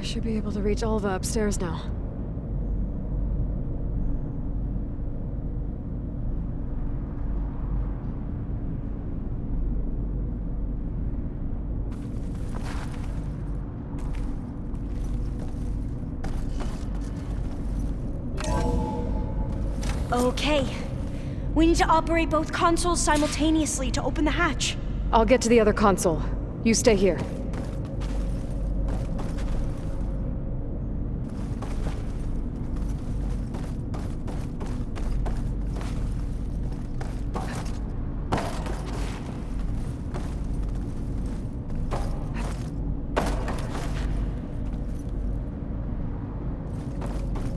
I should be able to reach Alva upstairs now. Okay. We need to operate both consoles simultaneously to open the hatch. I'll get to the other console. You stay here.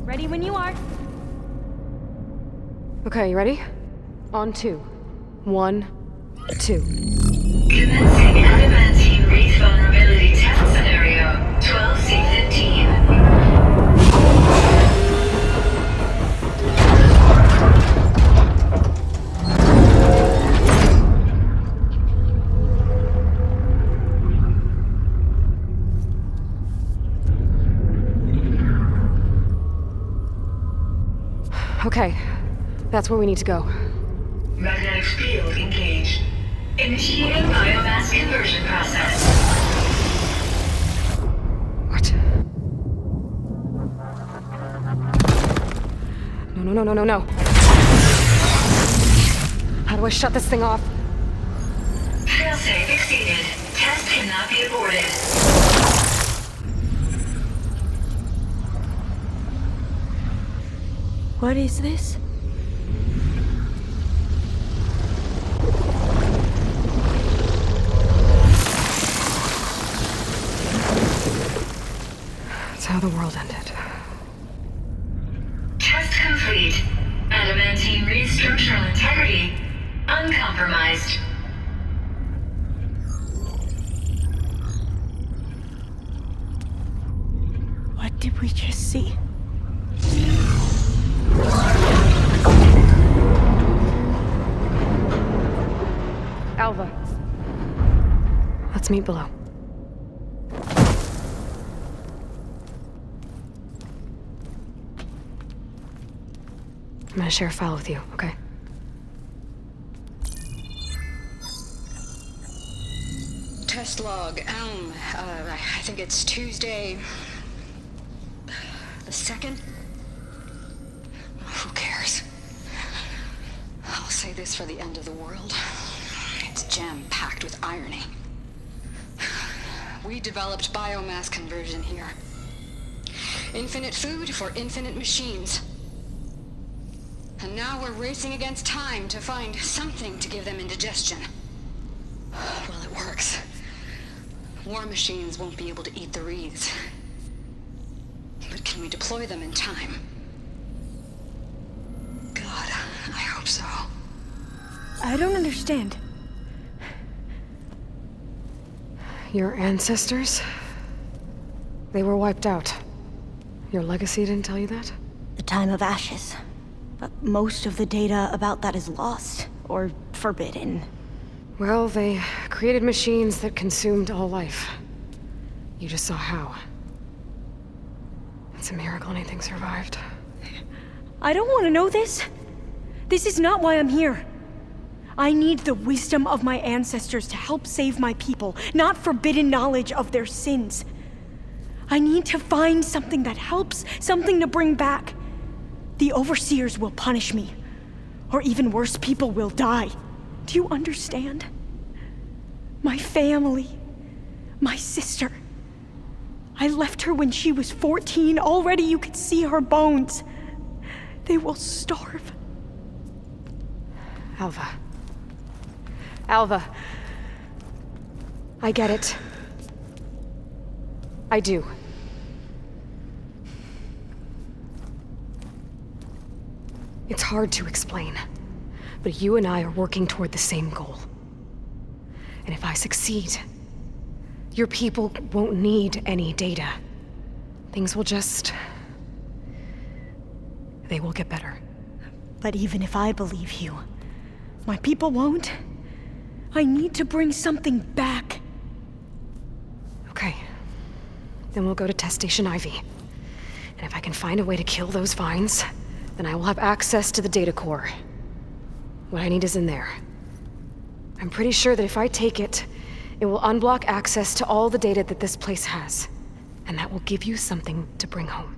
Ready when you are. Okay, you ready? On 2. 1, 2. Commencing adamantine wraith vulnerability test scenario 12C15. Okay, that's where we need to go. Magnetic field engaged. Initiating biomass conversion process. What? No. How do I shut this thing off? Failsafe exceeded. Test cannot be aborted. What is this? That's how the world ended. Test complete. Adamantine wraith structural integrity uncompromised. What did we just see? Alva. Let's meet below. I'm gonna share a file with you, okay? Test log, I think it's Tuesday... the 2nd? Who cares? I'll say this for the end of the world. It's jam-packed with irony. We developed biomass conversion here. Infinite food for infinite machines. And now we're racing against time to find something to give them indigestion. Well, it works. War machines won't be able to eat the wreaths. But can we deploy them in time? God, I hope so. I don't understand. Your ancestors? They were wiped out. Your legacy didn't tell you that? The time of ashes. But most of the data about that is lost, or forbidden. Well, they created machines that consumed all life. You just saw how. It's a miracle anything survived. I don't want to know this. This is not why I'm here. I need the wisdom of my ancestors to help save my people, not forbidden knowledge of their sins. I need to find something that helps, something to bring back. The overseers will punish me. Or even worse, people will die. Do you understand? My family. My sister. I left her when she was 14. Already you could see her bones. They will starve. Alva. Alva. I get it. I do. It's hard to explain, but you and I are working toward the same goal. And if I succeed, your people won't need any data. Things will just... they will get better. But even if I believe you, my people won't. I need to bring something back. Okay. Then we'll go to Test Station Ivy. And if I can find a way to kill those vines, then I will have access to the data core. What I need is in there. I'm pretty sure that if I take it, it will unblock access to all the data that this place has. And that will give you something to bring home.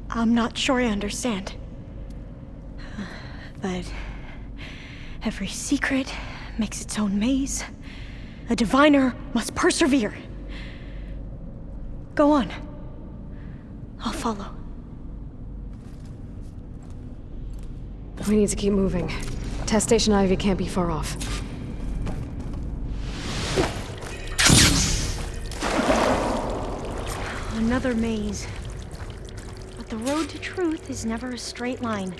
I'm not sure I understand. But every secret makes its own maze. A diviner must persevere. Go on. I'll follow. We need to keep moving. Test Station Ivy can't be far off. Another maze. But the road to truth is never a straight line.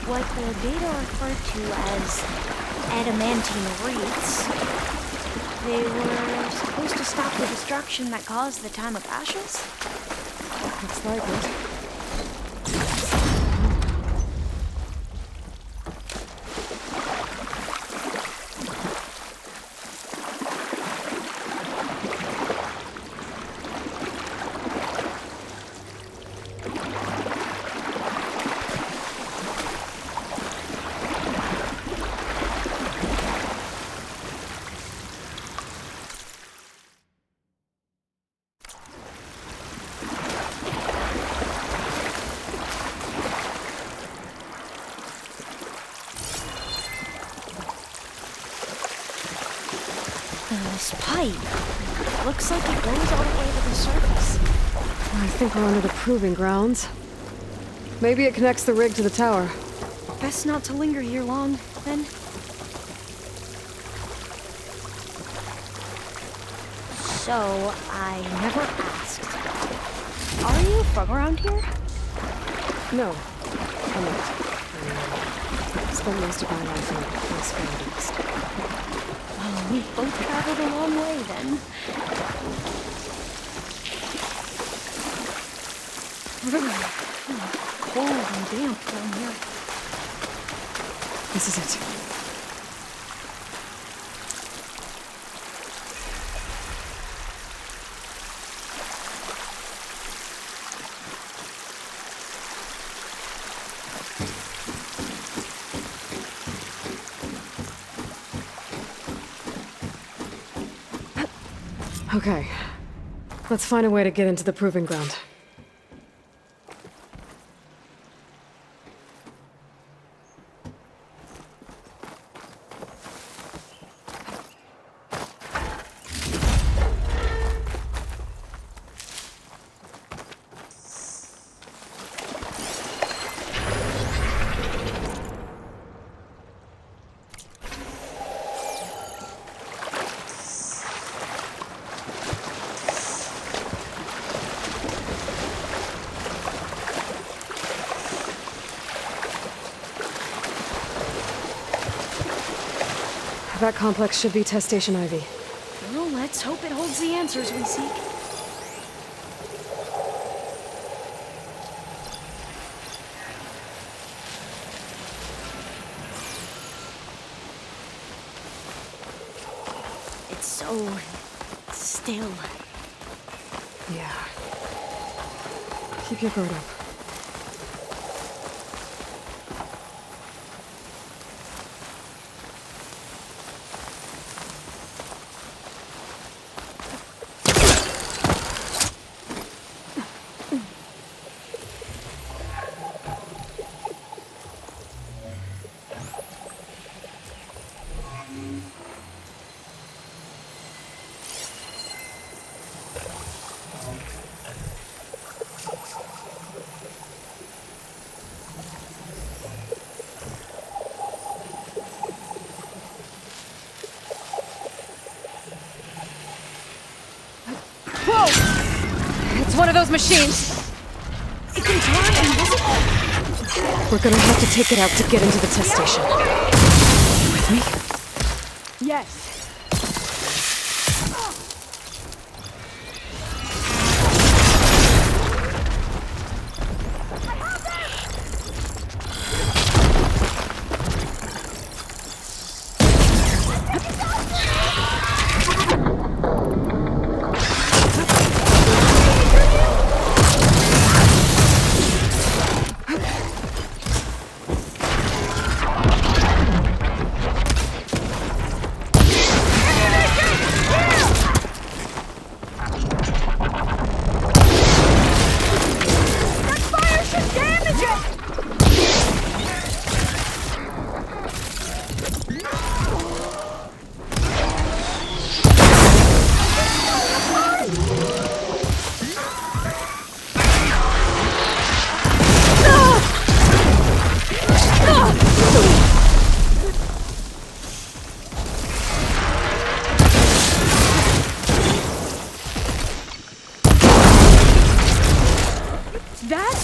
What the data referred to as adamantine wreaths, they were supposed to stop the destruction that caused the Time of Ashes? Looks like it. This pipe looks like it goes all the way to the surface. I think we're under the proving grounds. Maybe it connects the rig to the tower. Best not to linger here long, then. So, I never asked. Are you from around here? No, I'm not. I spent most of my life in West East. Oh, we both traveled a long way then. Cold and damp down here. This is it. Okay. Let's find a way to get into the proving ground. That complex should be Test Station Ivy. Well, let's hope it holds the answers we seek. It's so still. Yeah. Keep your guard up. It's one of those machines. It can turn invisible. We're gonna have to take it out to get into the test station. You with me? Yes.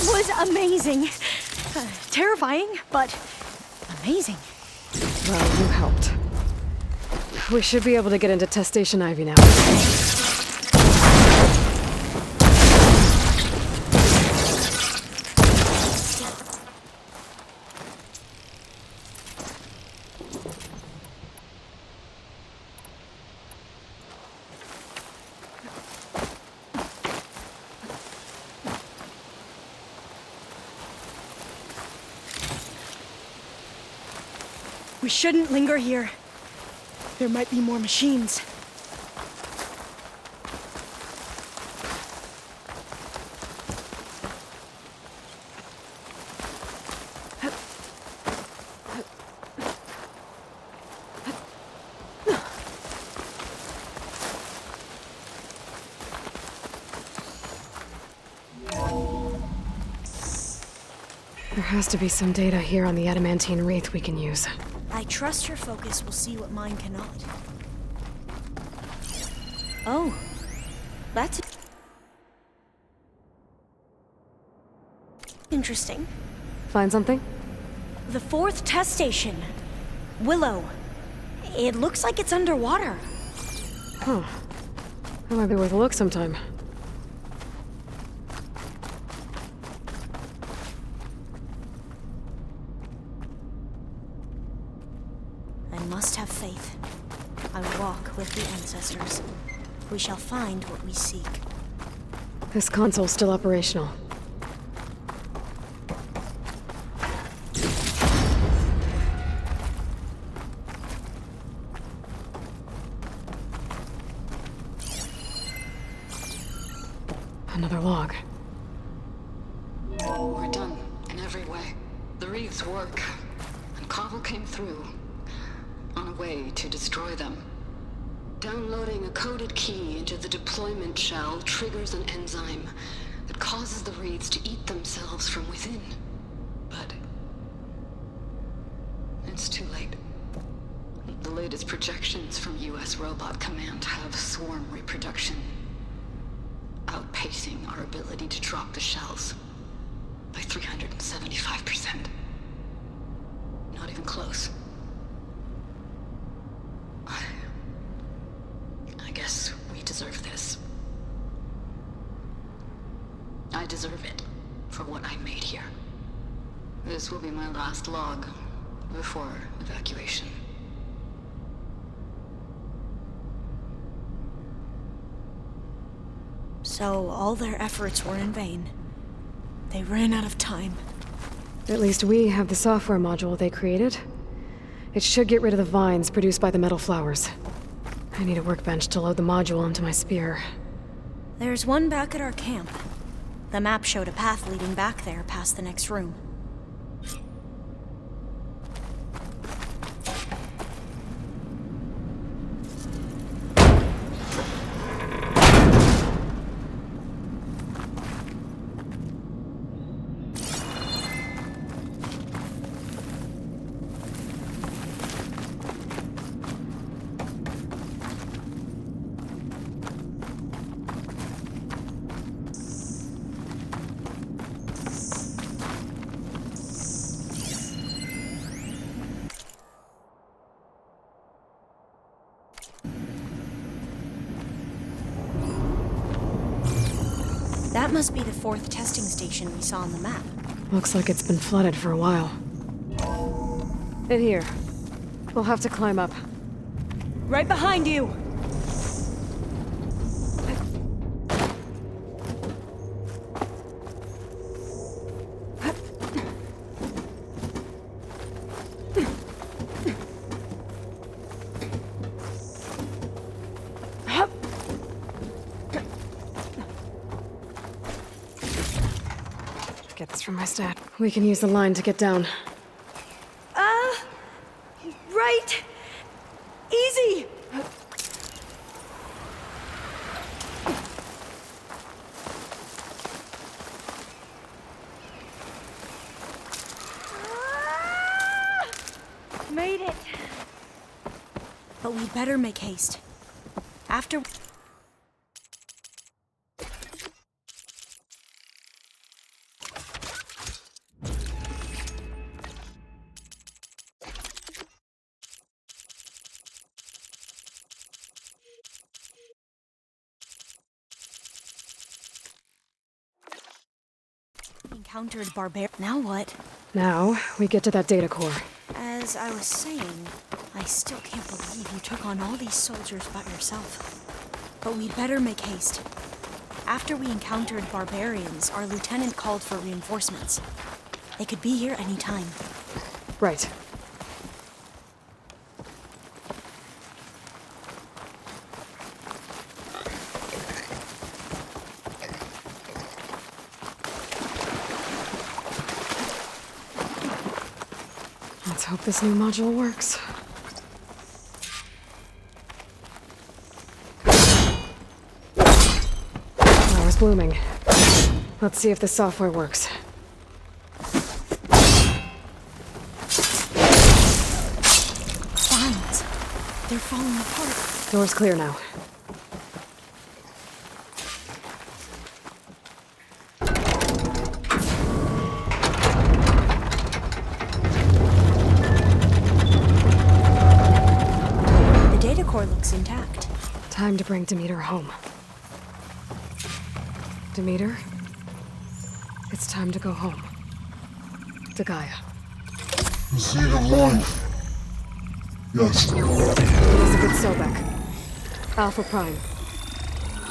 was amazing. Terrifying, but amazing. Well, you helped. We should be able to get into Test Station Ivy now. We shouldn't linger here. There might be more machines. There has to be some data here on the adamantine wreath we can use. I trust your focus will see what mine cannot. Oh, that's interesting. Find something? The 4th test station. Willow. It looks like it's underwater. Huh. That might be worth a look sometime. I must have faith. I walk with the ancestors. We shall find what we seek. This console's still operational. Another log. We're done in every way. The wreaths work, and Cobble came through on a way to destroy them. Downloading a coded key into the deployment shell triggers an enzyme that causes the wreaths to eat themselves from within. But it's too late. The latest projections from US Robot Command have swarm reproduction, outpacing our ability to drop the shells by 375%. Not even close. I guess we deserve this. I deserve it for what I made here. This will be my last log before evacuation. So all their efforts were in vain. They ran out of time. At least we have the software module they created. It should get rid of the vines produced by the metal flowers. I need a workbench to load the module onto my spear. There's one back at our camp. The map showed a path leading back there past the next room. That must be the 4th testing station we saw on the map. Looks like it's been flooded for a while. In here. We'll have to climb up. Right behind you! Get this from my stat. We can use the line to get down. Right! Easy! Made it! But we'd better make haste. After... encountered Now what? Now, we get to that data core. As I was saying, I still can't believe you took on all these soldiers by yourself. But we'd better make haste. After we encountered barbarians, our lieutenant called for reinforcements. They could be here any time. Right. Let's hope this new module works. Power's blooming. Let's see if the software works. Vines. They're falling apart. Door's clear now. The data core looks intact. Time to bring Demeter home. Demeter, it's time to go home. To Gaia. The seed of life. Yes. Elizabeth Sobek. Alpha Prime.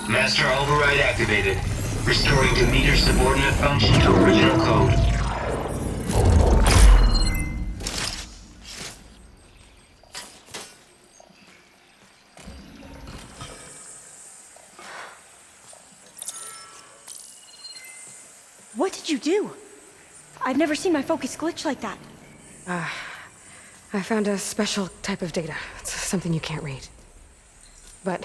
Master override activated. Restoring Demeter's subordinate function to original code. What did you do? I've never seen my focus glitch like that. I found a special type of data. It's something you can't read. But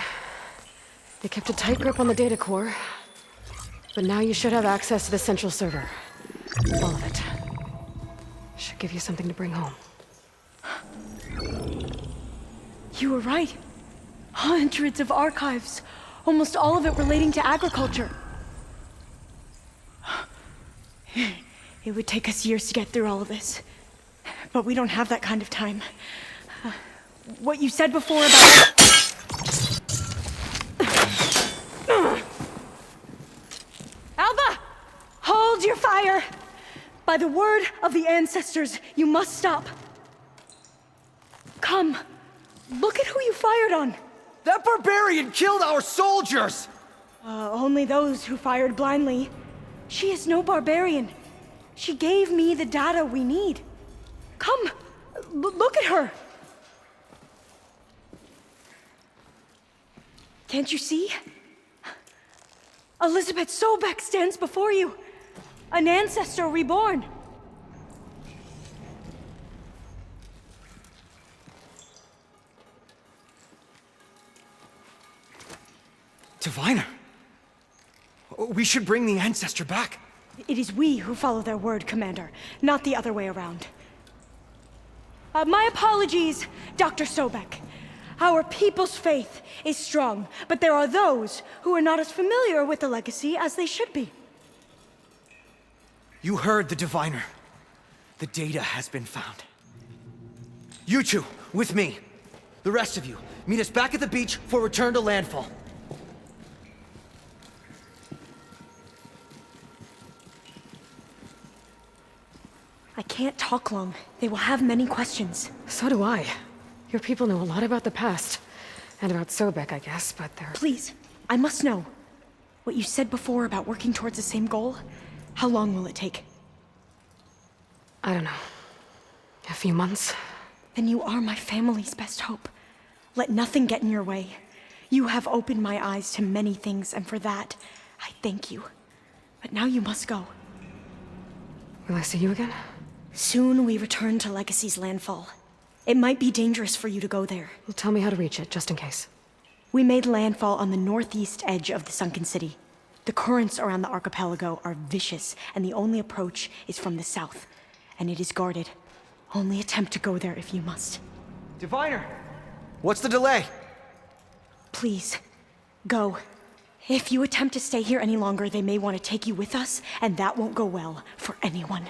they kept a tight grip on the data core. But now you should have access to the central server. All of it. Should give you something to bring home. You were right. Hundreds of archives. Almost all of it relating to agriculture. It would take us years to get through all of this. But we don't have that kind of time. What you said before about... Alva! Hold your fire! By the word of the ancestors, you must stop. Come. Look at who you fired on. That barbarian killed our soldiers! Only those who fired blindly. She is no barbarian. She gave me the data we need. Come, look at her. Can't you see? Elizabeth Sobek stands before you. An ancestor reborn. Diviner. We should bring the ancestor back. It is we who follow their word, Commander, not the other way around. My apologies, Dr. Sobek. Our people's faith is strong, but there are those who are not as familiar with the legacy as they should be. You heard the diviner. The data has been found. You two, with me. The rest of you, meet us back at the beach for return to landfall. I can't talk long. They will have many questions. So do I. Your people know a lot about the past. And about Sobek, I guess, but they're... Please, I must know. What you said before about working towards the same goal, how long will it take? I don't know. A few months? Then you are my family's best hope. Let nothing get in your way. You have opened my eyes to many things, and for that, I thank you. But now you must go. Will I see you again? Soon we return to Legacy's landfall. It might be dangerous for you to go there. Well, tell me how to reach it, just in case. We made landfall on the northeast edge of the sunken city. The currents around the archipelago are vicious, and the only approach is from the south. And it is guarded. Only attempt to go there if you must. Diviner! What's the delay? Please, go. If you attempt to stay here any longer, they may want to take you with us, and that won't go well for anyone.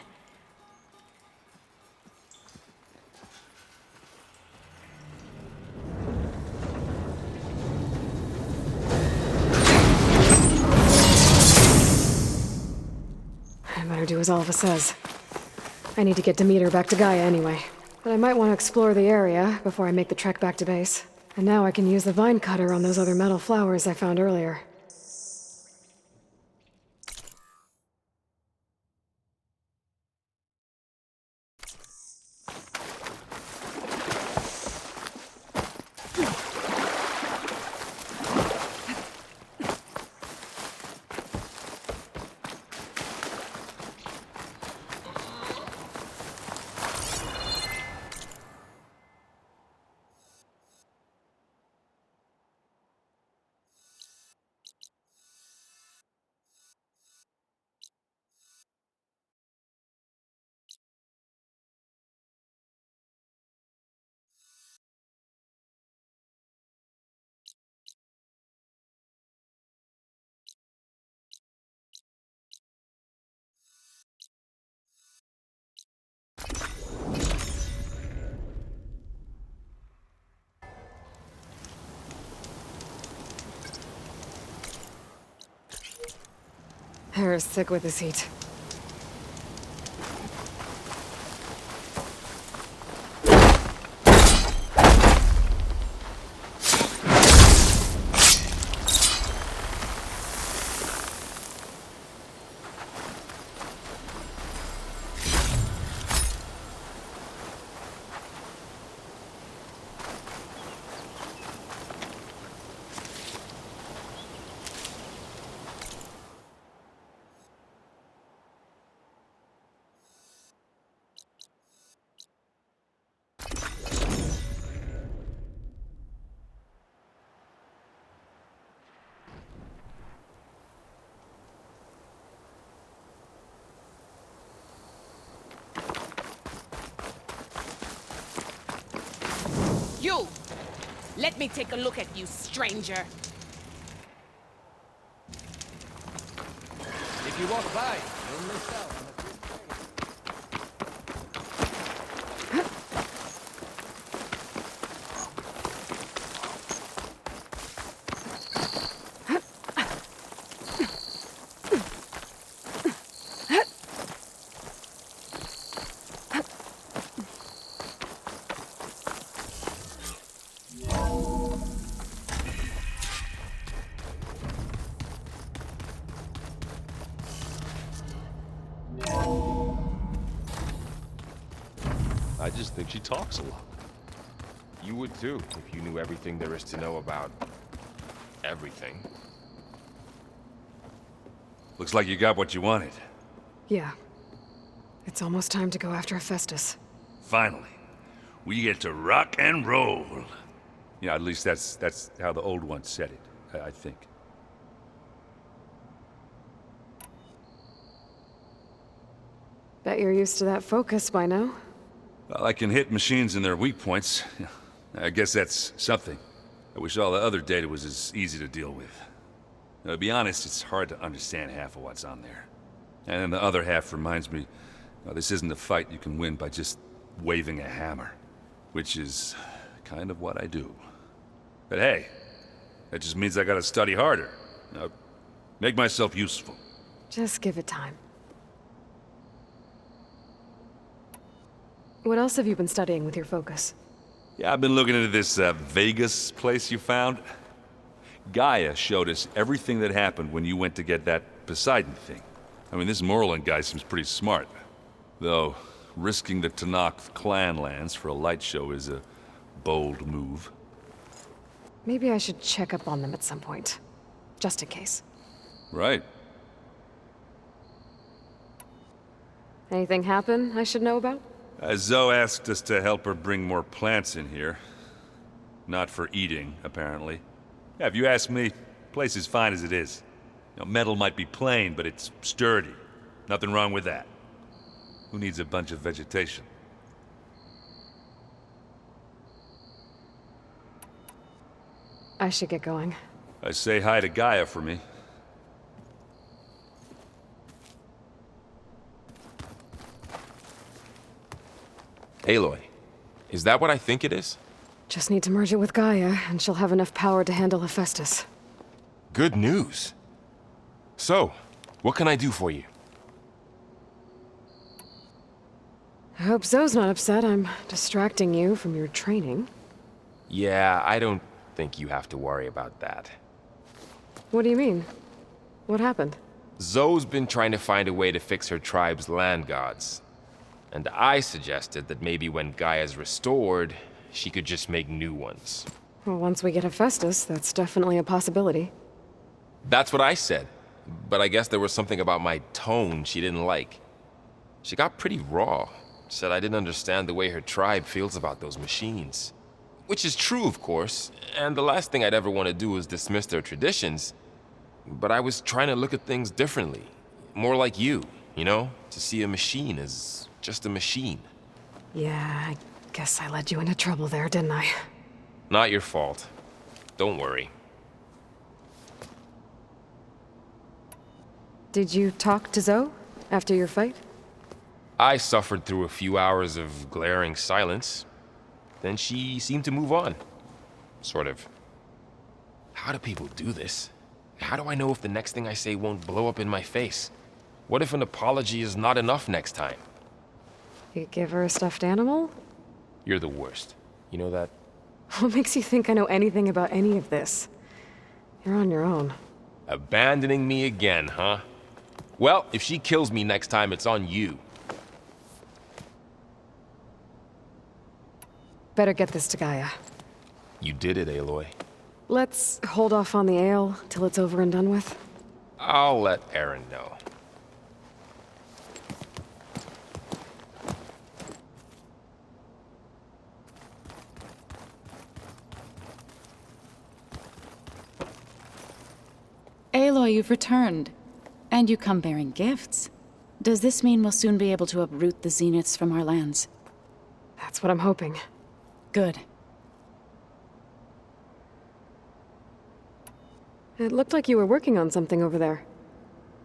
I better better do as Alva says. I need to get Demeter back to Gaia anyway. But I might want to explore the area before I make the trek back to base. And now I can use the vine cutter on those other metal flowers I found earlier. Hair's sick with this heat. You! Let me take a look at you, stranger. If you walk by, you'll miss out on a good thing. I just think she talks a lot. You would too, if you knew everything there is to know about everything. Looks like you got what you wanted. Yeah. It's almost time to go after Hephaestus. Finally. We get to rock and roll. Yeah, at least that's how the old one said it, I think. Bet you're used to that focus by now. Well, I can hit machines in their weak points. I guess that's something. I wish all the other data was as easy to deal with. Now, to be honest, it's hard to understand half of what's on there. And then the other half reminds me, this isn't a fight you can win by just waving a hammer. Which is kind of what I do. But hey, that just means I gotta study harder. Make myself useful. Just give it time. What else have you been studying with your focus? Yeah, I've been looking into this Vegas place you found. Gaia showed us everything that happened when you went to get that Poseidon thing. I mean, this Morlun guy seems pretty smart. Though, risking the Tanakh clan lands for a light show is a bold move. Maybe I should check up on them at some point. Just in case. Right. Anything happen I should know about? Zoe asked us to help her bring more plants in here. Not for eating, apparently. Yeah, if you ask me, the place is fine as it is. Metal might be plain, but it's sturdy. Nothing wrong with that. Who needs a bunch of vegetation? I should get going. Say hi to Gaia for me. Aloy, is that what I think it is? Just need to merge it with Gaia, and she'll have enough power to handle Hephaestus. Good news. So, what can I do for you? I hope Zoe's not upset I'm distracting you from your training. Yeah, I don't think you have to worry about that. What do you mean? What happened? Zoe's been trying to find a way to fix her tribe's land gods. And I suggested that maybe when Gaia's restored, she could just make new ones. Well, once we get Hephaestus, that's definitely a possibility. That's what I said. But I guess there was something about my tone she didn't like. She got pretty raw. Said I didn't understand the way her tribe feels about those machines. Which is true, of course, and the last thing I'd ever want to do is dismiss their traditions. But I was trying to look at things differently. More like you know? To see a machine as just a machine. Yeah, I guess I led you into trouble there, didn't I? Not your fault. Don't worry. Did you talk to Zoe after your fight? I suffered through a few hours of glaring silence. Then she seemed to move on. Sort of. How do people do this? How do I know if the next thing I say won't blow up in my face? What if an apology is not enough next time? You give her a stuffed animal? You're the worst. You know that? What makes you think I know anything about any of this? You're on your own. Abandoning me again, huh? Well, if she kills me next time, it's on you. Better get this to Gaia. You did it, Aloy. Let's hold off on the ale till it's over and done with. I'll let Aaron know. Aloy, you've returned. And you come bearing gifts. Does this mean we'll soon be able to uproot the Zeniths from our lands? That's what I'm hoping. Good. It looked like you were working on something over there.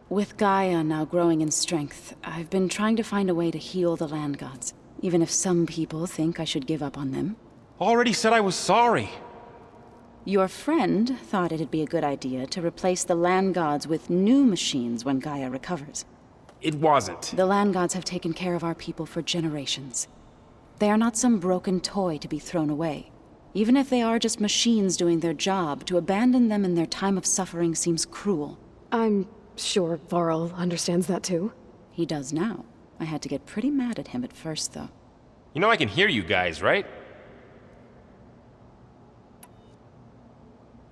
With Gaia now growing in strength, I've been trying to find a way to heal the land gods, even if some people think I should give up on them. Already said I was sorry. Your friend thought it'd be a good idea to replace the land gods with new machines when Gaia recovers. It wasn't. The land gods have taken care of our people for generations. They are not some broken toy to be thrown away. Even if they are just machines doing their job, to abandon them in their time of suffering seems cruel. I'm sure Varl understands that too. He does now. I had to get pretty mad at him at first, though. You know I can hear you guys, right?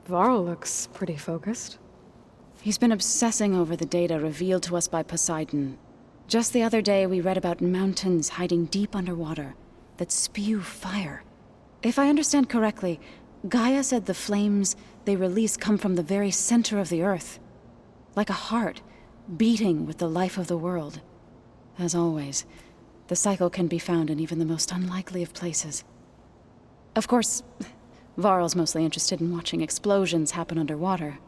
Varl looks pretty focused. He's been obsessing over the data revealed to us by Poseidon. Just the other day, we read about mountains hiding deep underwater that spew fire. If I understand correctly, Gaia said the flames they release come from the very center of the earth. Like a heart, beating with the life of the world. As always, the cycle can be found in even the most unlikely of places. Of course, Varl's mostly interested in watching explosions happen underwater.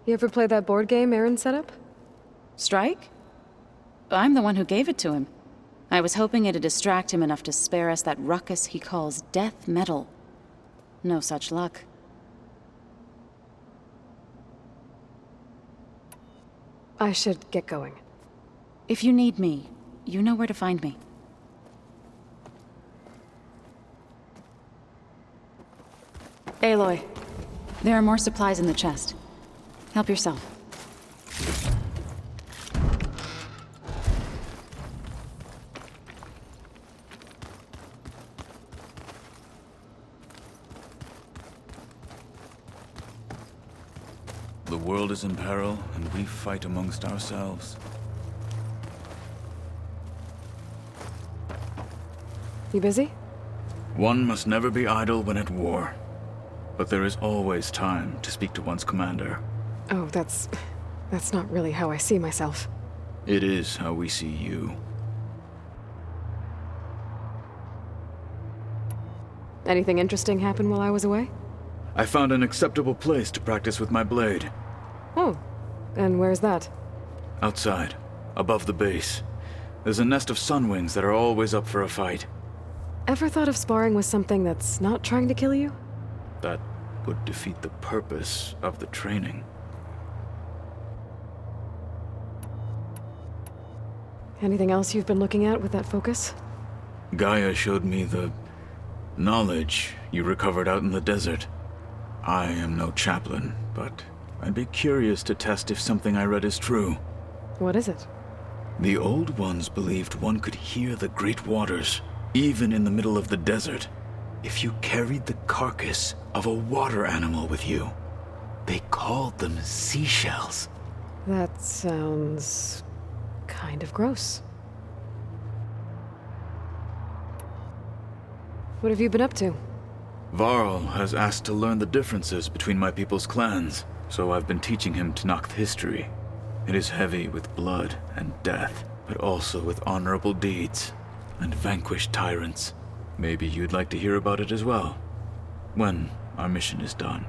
You ever play that board game Aaron set up? Strike? I'm the one who gave it to him. I was hoping it'd distract him enough to spare us that ruckus he calls death metal. No such luck. I should get going. If you need me, you know where to find me. Aloy, there are more supplies in the chest. Help yourself. The world is in peril, and we fight amongst ourselves. You busy? One must never be idle when at war. But there is always time to speak to one's commander. Oh, that's not really how I see myself. It is how we see you. Anything interesting happen while I was away? I found an acceptable place to practice with my blade. Oh, and where's that? Outside, above the base. There's a nest of sunwings that are always up for a fight. Ever thought of sparring with something that's not trying to kill you? That would defeat the purpose of the training. Anything else you've been looking at with that focus? Gaia showed me the knowledge you recovered out in the desert. I am no chaplain, but I'd be curious to test if something I read is true. What is it? The old ones believed one could hear the great waters, even in the middle of the desert, if you carried the carcass of a water animal with you. They called them seashells. That sounds kind of gross. What have you been up to? Varl has asked to learn the differences between my people's clans, so I've been teaching him Tenakth history. It is heavy with blood and death, but also with honorable deeds and vanquished tyrants. Maybe you'd like to hear about it as well, when our mission is done.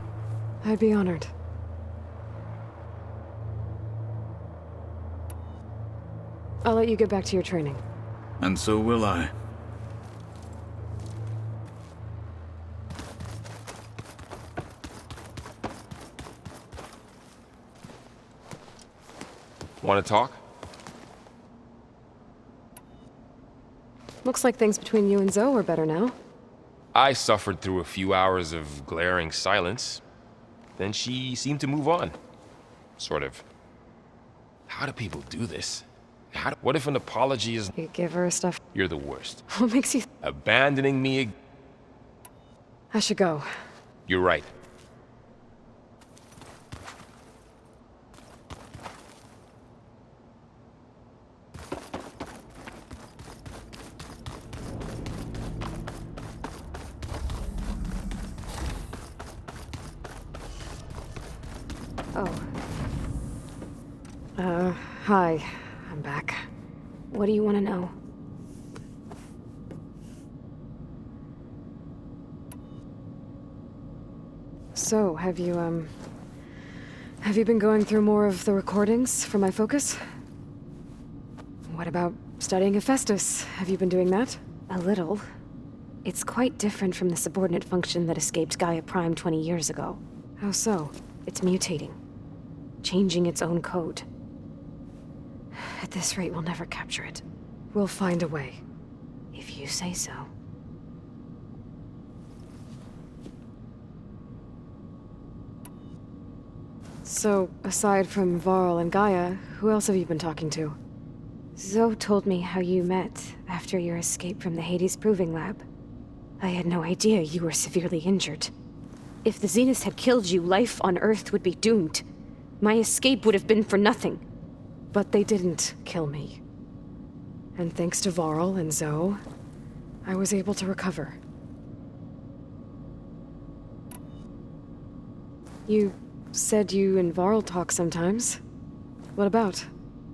I'd be honored. I'll let you get back to your training. And so will I. Want to talk? Looks like things between you and Zoe are better now. I suffered through a few hours of glaring silence. Then she seemed to move on. Sort of. How do people do this? What if an apology is... You give her stuff. You're the worst. What makes you... Abandoning me... I should go. You're right. Hi. I'm back. What do you want to know? So, have you been going through more of the recordings for my focus? What about studying Hephaestus? Have you been doing that? A little. It's quite different from the subordinate function that escaped Gaia Prime 20 years ago. How so? It's mutating. Changing its own code. At this rate, we'll never capture it. We'll find a way. If you say so. So, aside from Varl and Gaia, who else have you been talking to? Zoe told me how you met after your escape from the Hades Proving Lab. I had no idea you were severely injured. If the Zeniths had killed you, life on Earth would be doomed. My escape would have been for nothing. But they didn't kill me. And thanks to Varl and Zoe, I was able to recover. You said you and Varl talk sometimes. What about?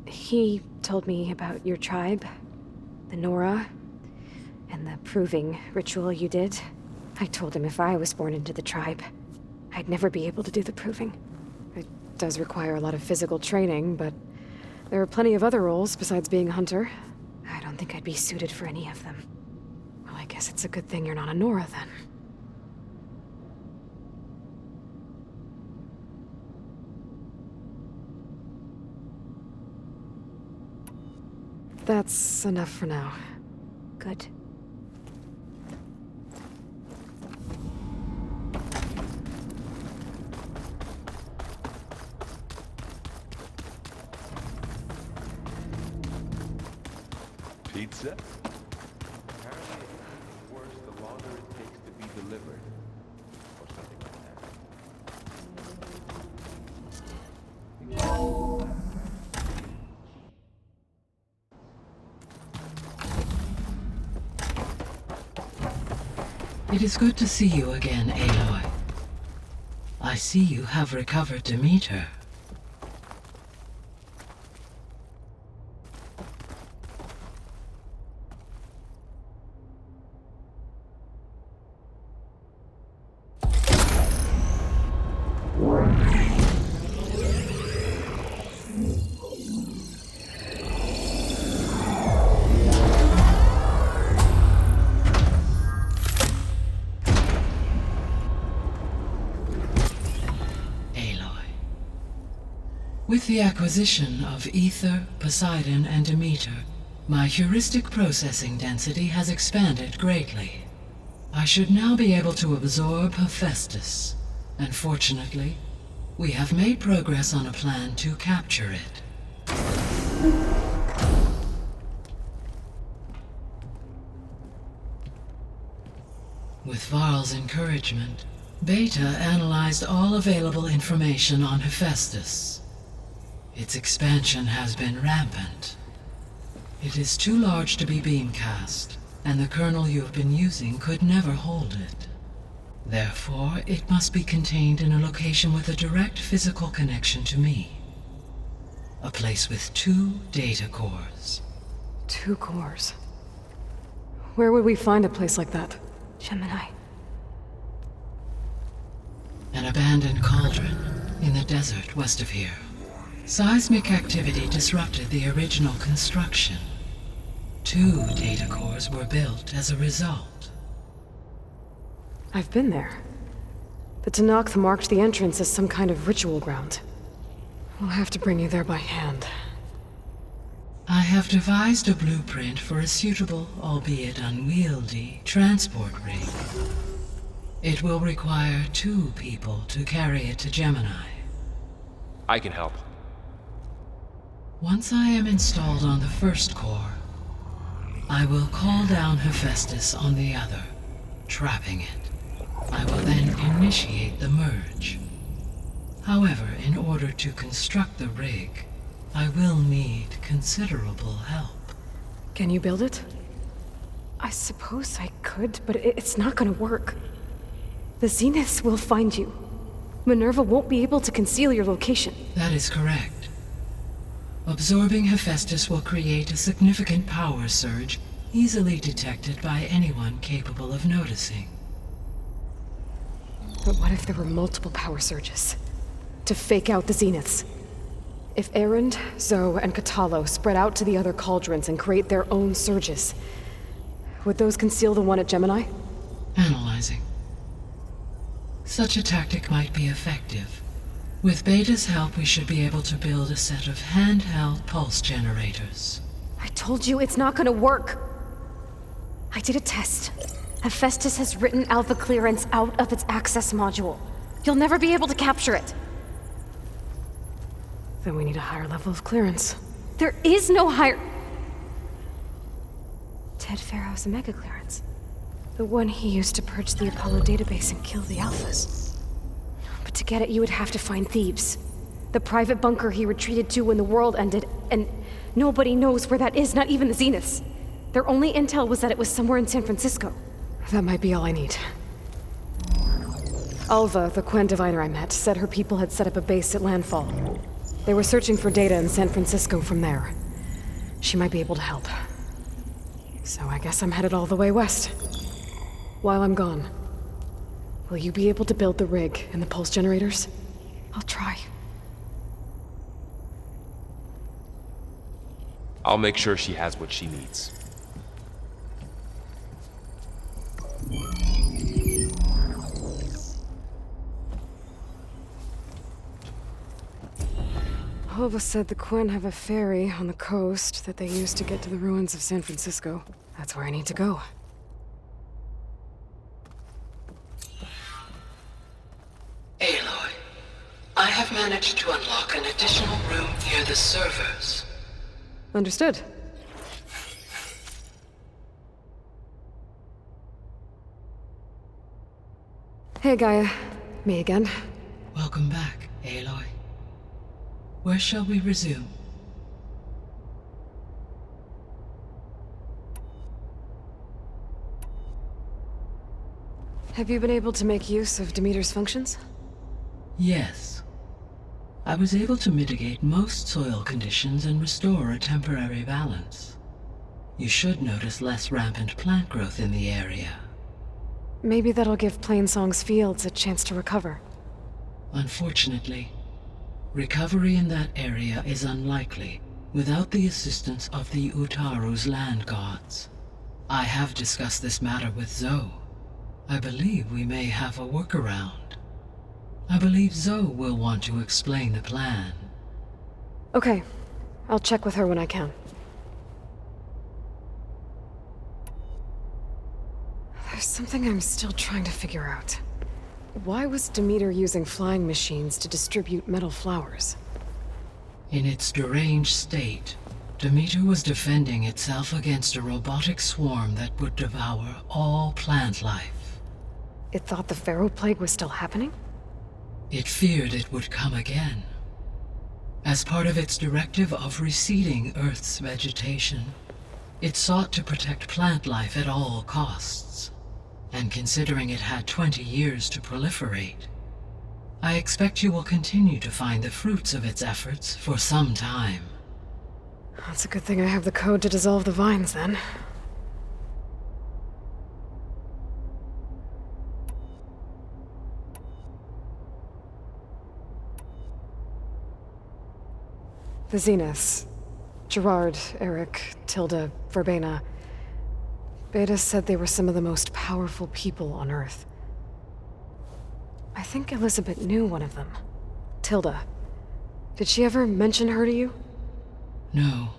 He told me about your tribe, the Nora, and the proving ritual you did. I told him if I was born into the tribe, I'd never be able to do the proving. It does require a lot of physical training, but there are plenty of other roles besides being a hunter. I don't think I'd be suited for any of them. Well, I guess it's a good thing you're not a Nora, then. That's enough for now. Good. Pizza? Apparently it gets worse the longer it takes to be delivered. Or something like It is good to see you again, Aloy. I see you have recovered Demeter. With the acquisition of Ether, Poseidon, and Demeter, My heuristic processing density has expanded greatly. I should now be able to absorb Hephaestus, and fortunately, we have made progress on a plan to capture it. With Varl's encouragement, Beta analyzed all available information on Hephaestus. Its expansion has been rampant. It is too large to be beamcast, and the kernel you have been using could never hold it. Therefore, it must be contained in a location with a direct physical connection to me. A place with 2 data cores. 2 cores? Where would we find a place like that? Gemini. An abandoned cauldron in the desert west of here. Seismic activity disrupted the original construction. 2 data cores were built as a result. I've been there. The Tenakth marked the entrance as some kind of ritual ground. We'll have to bring you there by hand. I have devised a blueprint for a suitable, albeit unwieldy, transport rig. It will require 2 people to carry it to Gemini. I can help. Once I am installed on the first core, I will call down Hephaestus on the other, trapping it. I will then initiate the merge. However, in order to construct the rig, I will need considerable help. Can you build it? I suppose I could, but it's not gonna work. The Zeniths will find you. Minerva won't be able to conceal your location. That is correct. Absorbing Hephaestus will create a significant power surge, easily detected by anyone capable of noticing. But what if there were multiple power surges? To fake out the Zeniths? If Erend, Zoe, and Katalo spread out to the other cauldrons and create their own surges, would those conceal the one at Gemini? Analyzing. Such a tactic might be effective. With Beta's help, we should be able to build a set of handheld pulse generators. I told you it's not gonna work! I did a test. Hephaestus has written Alpha clearance out of its access module. You'll never be able to capture it. Then we need a higher level of clearance. There is no higher... Ted Pharaoh's Omega clearance. The one he used to purge the Apollo database and kill the Alphas. But to get it, you would have to find Thebes. The private bunker he retreated to when the world ended, and nobody knows where that is, not even the Zeniths. Their only intel was that it was somewhere in San Francisco. That might be all I need. Alva, the Quen diviner I met, said her people had set up a base at landfall. They were searching for data in San Francisco from there. She might be able to help. So I guess I'm headed all the way west. While I'm gone, will you be able to build the rig and the pulse generators? I'll try. I'll make sure she has what she needs. Alva said the Quen have a ferry on the coast that they use to get to the ruins of San Francisco. That's where I need to go. Aloy, I have managed to unlock an additional room near the servers. Understood. Hey, Gaia. Me again. Welcome back, Aloy. Where shall we resume? Have you been able to make use of Demeter's functions? Yes. I was able to mitigate most soil conditions and restore a temporary balance. You should notice less rampant plant growth in the area. Maybe that'll give Plainsong's fields a chance to recover. Unfortunately, recovery in that area is unlikely without the assistance of the Utaru's land gods. I have discussed this matter with Zoe. I believe we may have a workaround. I believe Zoe will want to explain the plan. Okay. I'll check with her when I can. There's something I'm still trying to figure out. Why was Demeter using flying machines to distribute metal flowers? In its deranged state, Demeter was defending itself against a robotic swarm that would devour all plant life. It thought the Pharaoh Plague was still happening? It feared it would come again. As part of its directive of reseeding Earth's vegetation, it sought to protect plant life at all costs. And considering it had 20 years to proliferate, I expect you will continue to find the fruits of its efforts for some time. That's a good thing I have the code to dissolve the vines, then. The Zeniths. Gerard, Eric, Tilda, Verbena. Beta said they were some of the most powerful people on Earth. I think Elizabeth knew one of them. Tilda. Did she ever mention her to you? No.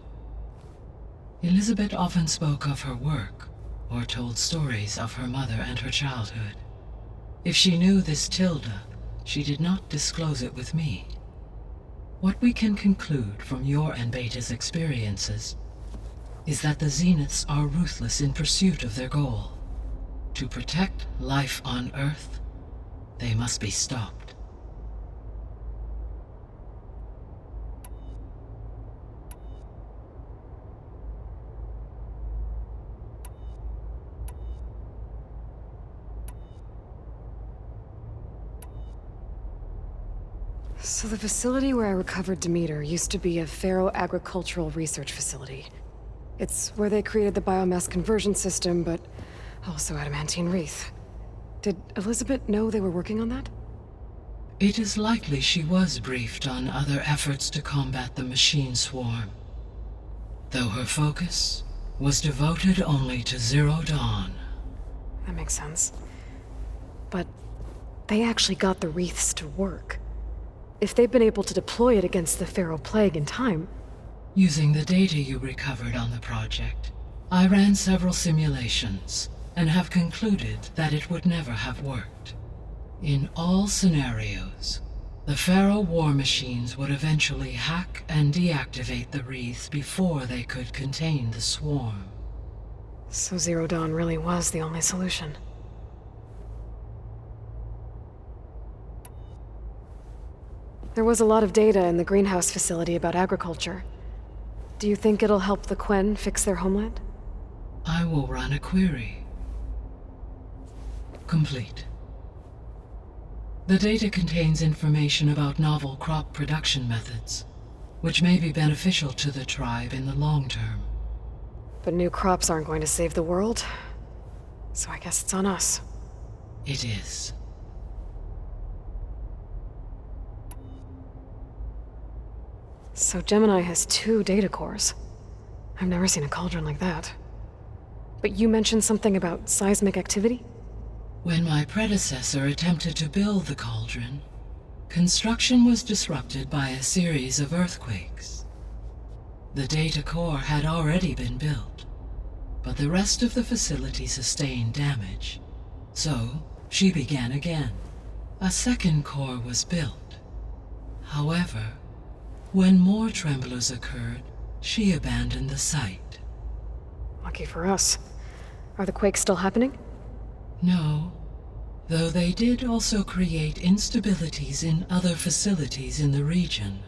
Elizabeth often spoke of her work, or told stories of her mother and her childhood. If she knew this Tilda, she did not disclose it with me. What we can conclude from your and Beta's experiences is that the Zeniths are ruthless in pursuit of their goal. To protect life on Earth, they must be stopped. So the facility where I recovered Demeter used to be a Pharaoh agricultural research facility. It's where they created the biomass conversion system, but also adamantine wreath. Did Elizabeth know they were working on that? It is likely she was briefed on other efforts to combat the machine swarm, though her focus was devoted only to Zero Dawn. That makes sense. But they actually got the wreaths to work. If they've been able to deploy it against the Pharaoh Plague in time... Using the data you recovered on the project, I ran several simulations and have concluded that it would never have worked. In all scenarios, the Pharaoh war machines would eventually hack and deactivate the wreaths before they could contain the swarm. So Zero Dawn really was the only solution. There was a lot of data in the greenhouse facility about agriculture. Do you think it'll help the Quen fix their homeland? I will run a query. Complete. The data contains information about novel crop production methods, which may be beneficial to the tribe in the long term. But new crops aren't going to save the world, so I guess it's on us. It is. So Gemini has 2 data cores. I've never seen a cauldron like that. But you mentioned something about seismic activity? When my predecessor attempted to build the cauldron, construction was disrupted by a series of earthquakes. The data core had already been built, but the rest of the facility sustained damage. So, she began again. A second core was built. However, when more tremblers occurred, she abandoned the site. Lucky for us. Are the quakes still happening? No, though they did also create instabilities in other facilities in the region.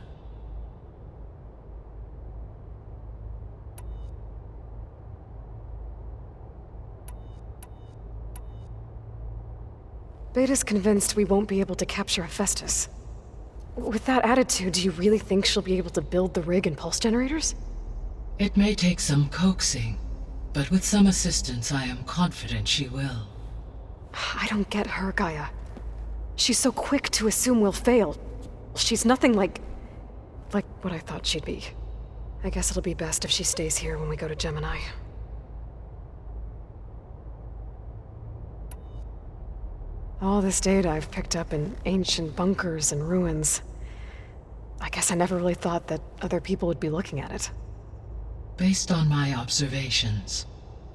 Beta's convinced we won't be able to capture Hephaestus. With that attitude, do you really think she'll be able to build the rig and pulse generators? It may take some coaxing, but with some assistance I am confident she will. I don't get her, Gaia. She's so quick to assume we'll fail. She's nothing like what I thought she'd be. I guess it'll be best if she stays here when we go to Gemini. All this data I've picked up in ancient bunkers and ruins. I guess I never really thought that other people would be looking at it. Based on my observations,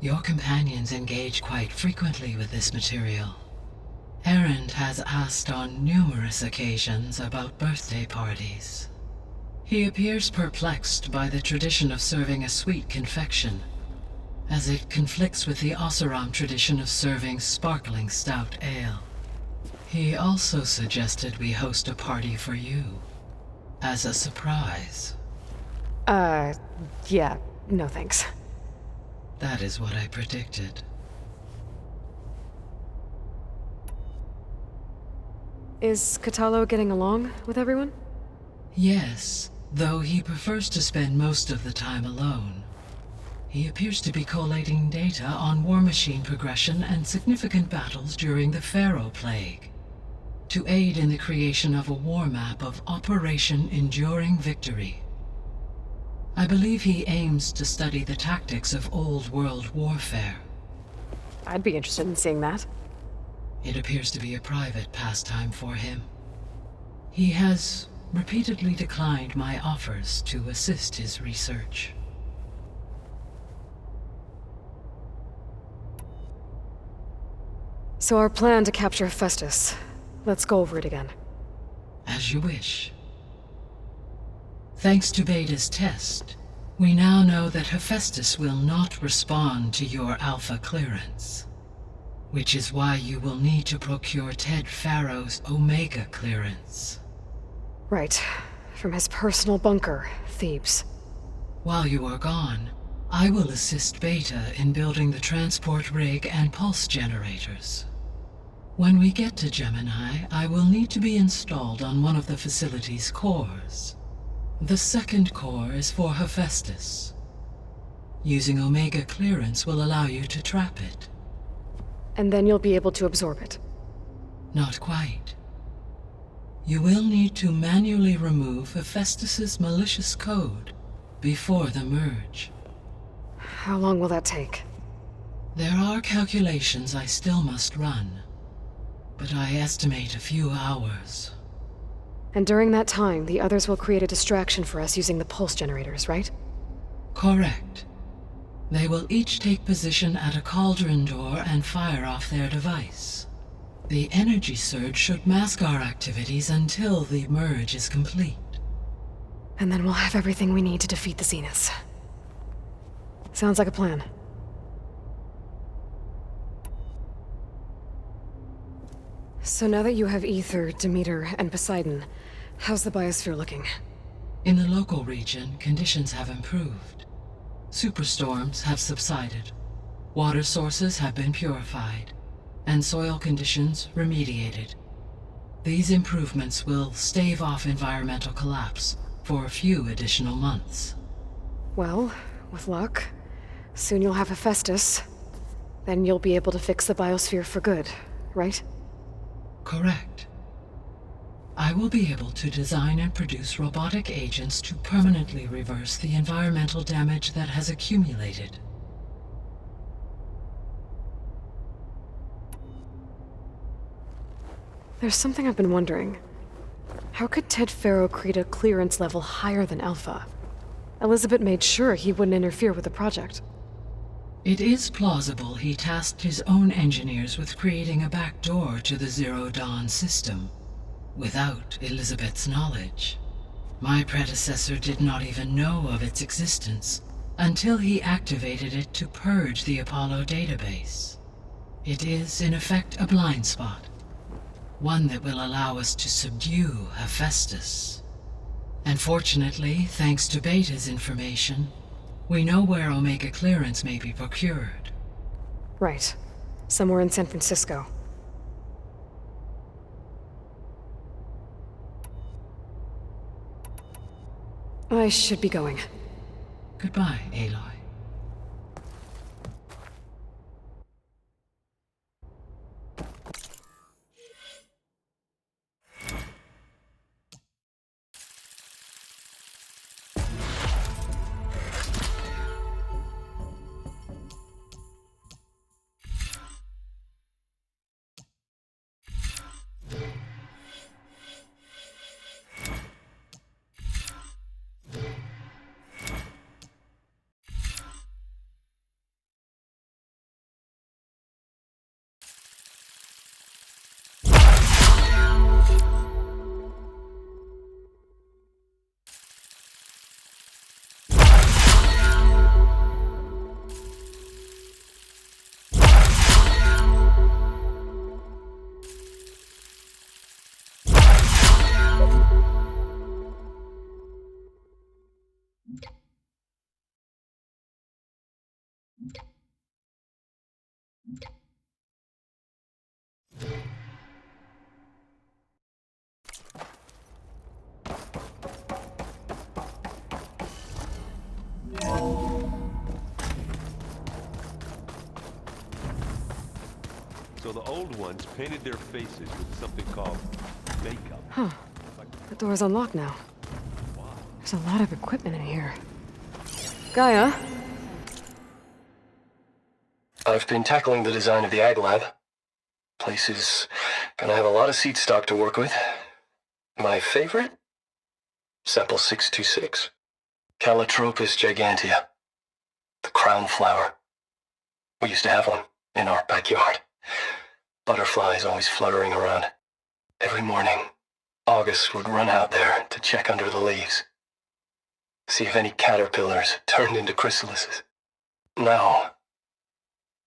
Your companions engage quite frequently with this material. Erend has asked on numerous occasions about birthday parties. He appears perplexed by the tradition of serving a sweet confection, as it conflicts with the Oseram tradition of serving sparkling stout ale. He also suggested we host a party for you, as a surprise. Yeah, no thanks. That is what I predicted. Is Katalo getting along with everyone? Yes, though he prefers to spend most of the time alone. He appears to be collating data on war machine progression and significant battles during the Pharaoh Plague, to aid in the creation of a war map of Operation Enduring Victory. I believe he aims to study the tactics of old world warfare. I'd be interested in seeing that. It appears to be a private pastime for him. He has repeatedly declined my offers to assist his research. So our plan to capture Hephaestus. Let's go over it again. As you wish. Thanks to Beta's test, we now know that Hephaestus will not respond to your Alpha clearance, which is why you will need to procure Ted Pharaoh's Omega clearance. Right. From his personal bunker, Thebes. While you are gone, I will assist Beta in building the transport rig and pulse generators. When we get to Gemini, I will need to be installed on one of the facility's cores. The second core is for Hephaestus. Using Omega clearance will allow you to trap it. And then you'll be able to absorb it. Not quite. You will need to manually remove Hephaestus's malicious code before the merge. How long will that take? There are calculations I still must run, but I estimate a few hours. And during that time, the others will create a distraction for us using the pulse generators, right? Correct. They will each take position at a cauldron door and fire off their device. The energy surge should mask our activities until the merge is complete. And then we'll have everything we need to defeat the Zeniths. Sounds like a plan. So now that you have Ether, Demeter, and Poseidon, how's the biosphere looking? In the local region, conditions have improved. Superstorms have subsided. Water sources have been purified, and soil conditions remediated. These improvements will stave off environmental collapse for a few additional months. Well, with luck, soon you'll have Hephaestus. Then you'll be able to fix the biosphere for good, right? Correct. I will be able to design and produce robotic agents to permanently reverse the environmental damage that has accumulated. There's something I've been wondering. How could Ted Pharaoh create a clearance level higher than Alpha? Elizabeth made sure he wouldn't interfere with the project. It is plausible he tasked his own engineers with creating a back door to the Zero Dawn system, without Elizabeth's knowledge. My predecessor did not even know of its existence until he activated it to purge the Apollo database. It is, in effect, a blind spot, one that will allow us to subdue Hephaestus. And fortunately, thanks to Beta's information, we know where Omega clearance may be procured. Right. Somewhere in San Francisco. I should be going. Goodbye, Aloy. So the old ones painted their faces with something called makeup. Huh. The door's unlocked now. There's a lot of equipment in here. Gaia? I've been tackling the design of the Ag Lab. Place is gonna have a lot of seed stock to work with. My favorite? Sample 626. Calotropis gigantea. The crown flower. We used to have one in our backyard. Butterflies always fluttering around. Every morning, August would run out there to check under the leaves. See if any caterpillars turned into chrysalises. Now,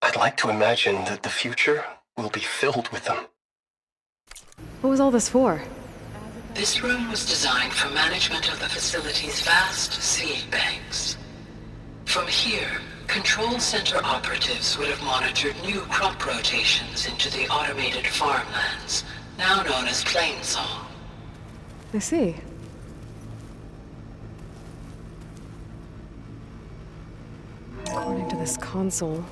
I'd like to imagine that the future will be filled with them. What was all this for? This room was designed for management of the facility's vast seed banks. From here, Control Center operatives would have monitored new crop rotations into the automated farmlands, now known as Plainsong. I see. According to this console,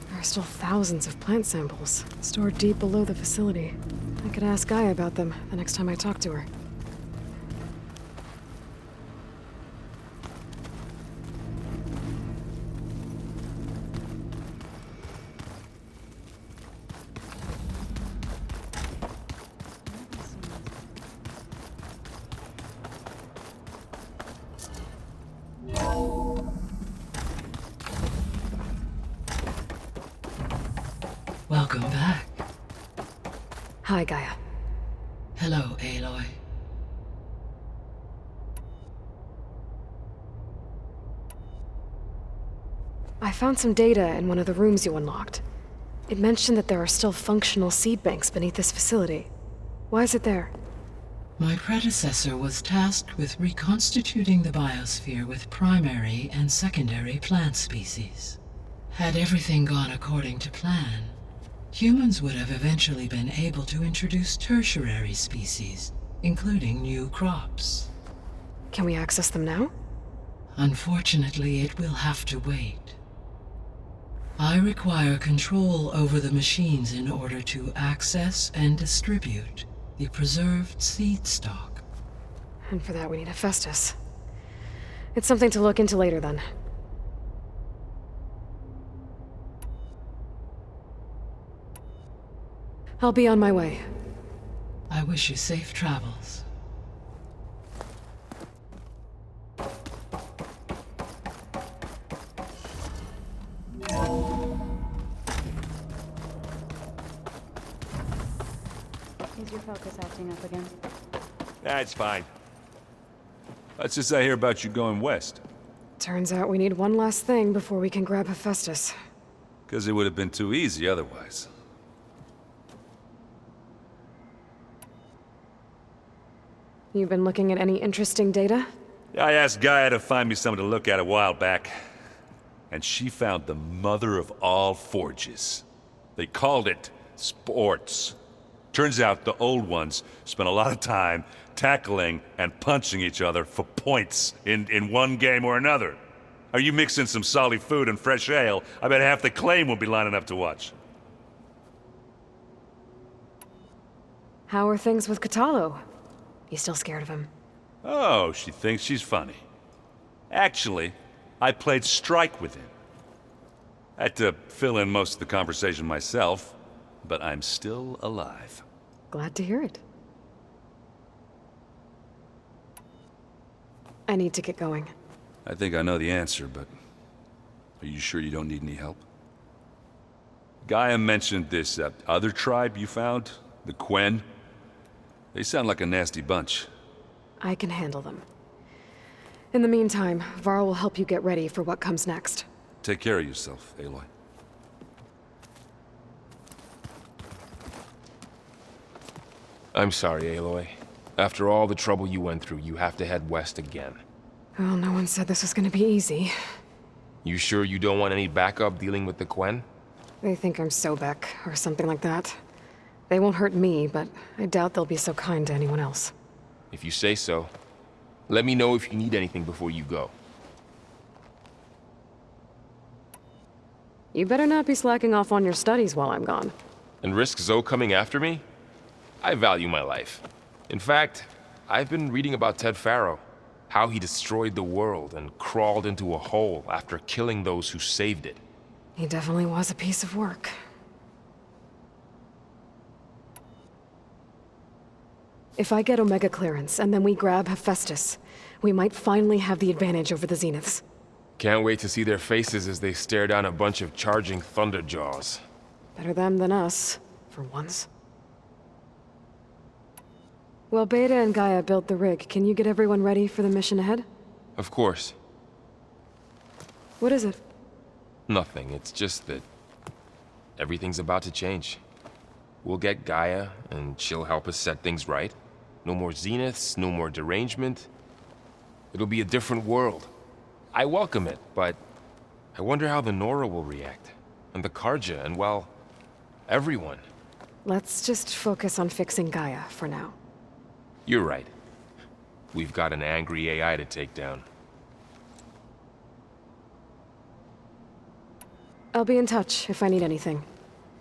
there are still thousands of plant samples stored deep below the facility. I could ask Gaia about them the next time I talk to her. Welcome back. Hi, Gaia. Hello, Aloy. I found some data in one of the rooms you unlocked. It mentioned that there are still functional seed banks beneath this facility. Why is it there? My predecessor was tasked with reconstituting the biosphere with primary and secondary plant species. Had everything gone according to plan, humans would have eventually been able to introduce tertiary species, including new crops. Can we access them now? Unfortunately, it will have to wait. I require control over the machines in order to access and distribute the preserved seed stock. And for that we need Hephaestus. It's something to look into later then. I'll be on my way. I wish you safe travels. Is your focus acting up again? That's fine. Let's just I hear about you going west. Turns out we need one last thing before we can grab Hephaestus. Because it would have been too easy otherwise. You've been looking at any interesting data? I asked Gaia to find me something to look at a while back. And she found the mother of all forges. They called it sports. Turns out the old ones spent a lot of time tackling and punching each other for points in one game or another. Are you mixing some solid food and fresh ale? I bet half the claim will be lining up to watch. How are things with Katalo? You still scared of him? Oh, she thinks she's funny. Actually, I played strike with him. I had to fill in most of the conversation myself, but I'm still alive. Glad to hear it. I need to get going. I think I know the answer, but are you sure you don't need any help? Gaia mentioned this other tribe you found, the Quen. They sound like a nasty bunch. I can handle them. In the meantime, Varl will help you get ready for what comes next. Take care of yourself, Aloy. I'm sorry, Aloy. After all the trouble you went through, you have to head west again. Well, no one said this was gonna be easy. You sure you don't want any backup dealing with the Quen? They think I'm Sobek, or something like that. They won't hurt me, but I doubt they'll be so kind to anyone else. If you say so. Let me know if you need anything before you go. You better not be slacking off on your studies while I'm gone. And risk Zoe coming after me? I value my life. In fact, I've been reading about Ted Faro. How he destroyed the world and crawled into a hole after killing those who saved it. He definitely was a piece of work. If I get Omega clearance, and then we grab Hephaestus, we might finally have the advantage over the Zeniths. Can't wait to see their faces as they stare down a bunch of charging Thunderjaws. Better them than us, for once. Well, Beta and Gaia built the rig. Can you get everyone ready for the mission ahead? Of course. What is it? Nothing. It's just that everything's about to change. We'll get Gaia, and she'll help us set things right. No more Zeniths, no more derangement. It'll be a different world. I welcome it, but I wonder how the Nora will react. And the Karja, and well, everyone. Let's just focus on fixing Gaia for now. You're right. We've got an angry AI to take down. I'll be in touch if I need anything.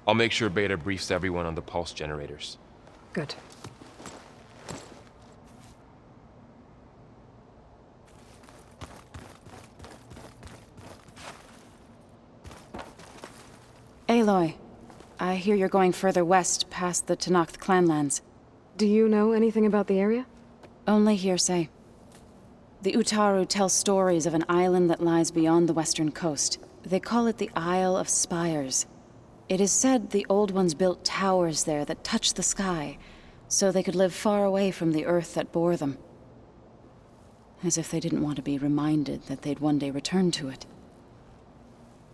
I'll make sure Beta briefs everyone on the pulse generators. Good. Aloy, I hear you're going further west past the Tenakth clanlands. Do you know anything about the area? Only hearsay. The Utaru tell stories of an island that lies beyond the western coast. They call it the Isle of Spires. It is said the Old Ones built towers there that touch the sky, so they could live far away from the earth that bore them. As if they didn't want to be reminded that they'd one day return to it.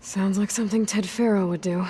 Sounds like something Ted Faro would do.